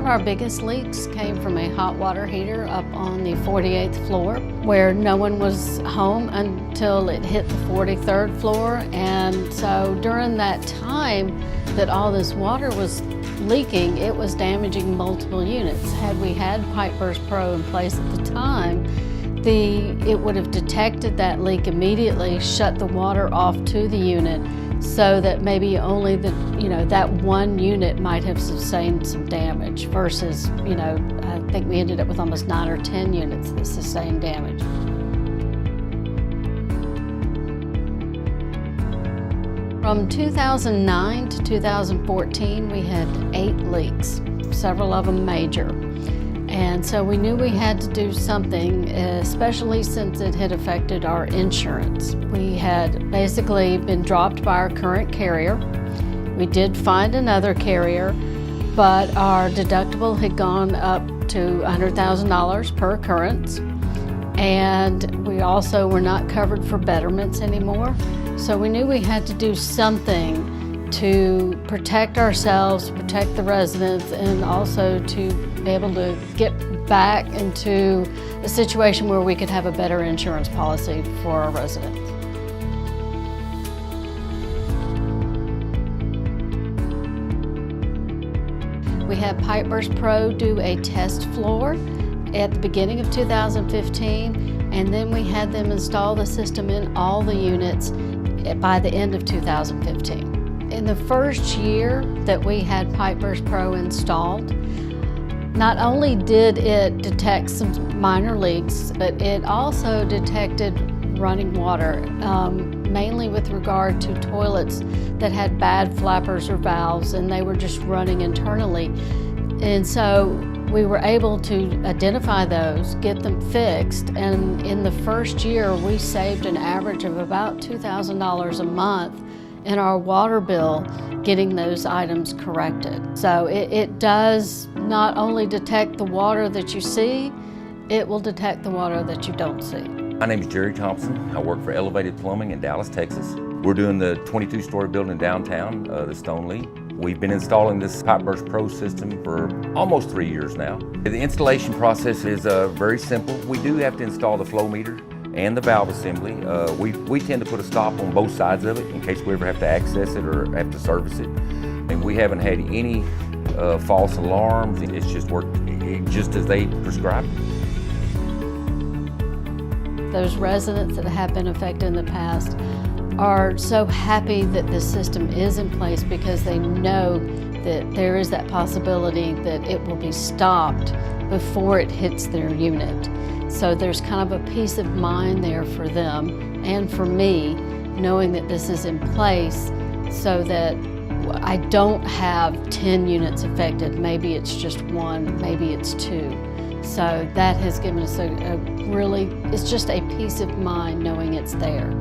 our biggest leaks came from a hot water heater up on the 48th floor, where no one was home until it hit the 43rd floor. And so during that time that all this water was leaking, it was damaging multiple units. Had we had PipeBurst Pro in place at the time, it would have detected that leak immediately, shut the water off to the unit, so that maybe only that one unit might have sustained some damage versus, I think we ended up with almost 9 or 10 units that sustained damage. From 2009 to 2014, we had 8 leaks, several of them major. And so we knew we had to do something, especially since it had affected our insurance. We had basically been dropped by our current carrier. We did find another carrier, but our deductible had gone up to $100,000 per occurrence. And we also were not covered for betterments anymore. So we knew we had to do something to protect ourselves, protect the residents, and also to be able to get back into a situation where we could have a better insurance policy for our residents. We had PipeBurst Pro do a test floor at the beginning of 2015, and then we had them install the system in all the units by the end of 2015. In the first year that we had PipeBurst Pro installed, not only did it detect some minor leaks, but it also detected running water, mainly with regard to toilets that had bad flappers or valves, and they were just running internally. And so we were able to identify those, get them fixed, and in the first year we saved an average of about $2,000 a month in our water bill getting those items corrected. So it does not only detect the water that you see, it will detect the water that you don't see. My name is Jerry Thompson. I work for Elevated Plumbing in Dallas, Texas. We're doing the 22-story building downtown, the Stone Lee. We've been installing this PipeBurst Pro system for almost 3 years now. The installation process is very simple. We do have to install the flow meter and the valve assembly. We tend to put a stop on both sides of it in case we ever have to access it or have to service it. And we haven't had any false alarms. It's just worked just as they prescribed. Those residents that have been affected in the past are so happy that this system is in place because they know that there is that possibility that it will be stopped before it hits their unit. So there's kind of a peace of mind there for them and for me, knowing that this is in place so that I don't have 10 units affected. Maybe it's just 1, maybe it's 2. So that has given us it's just a peace of mind knowing it's there.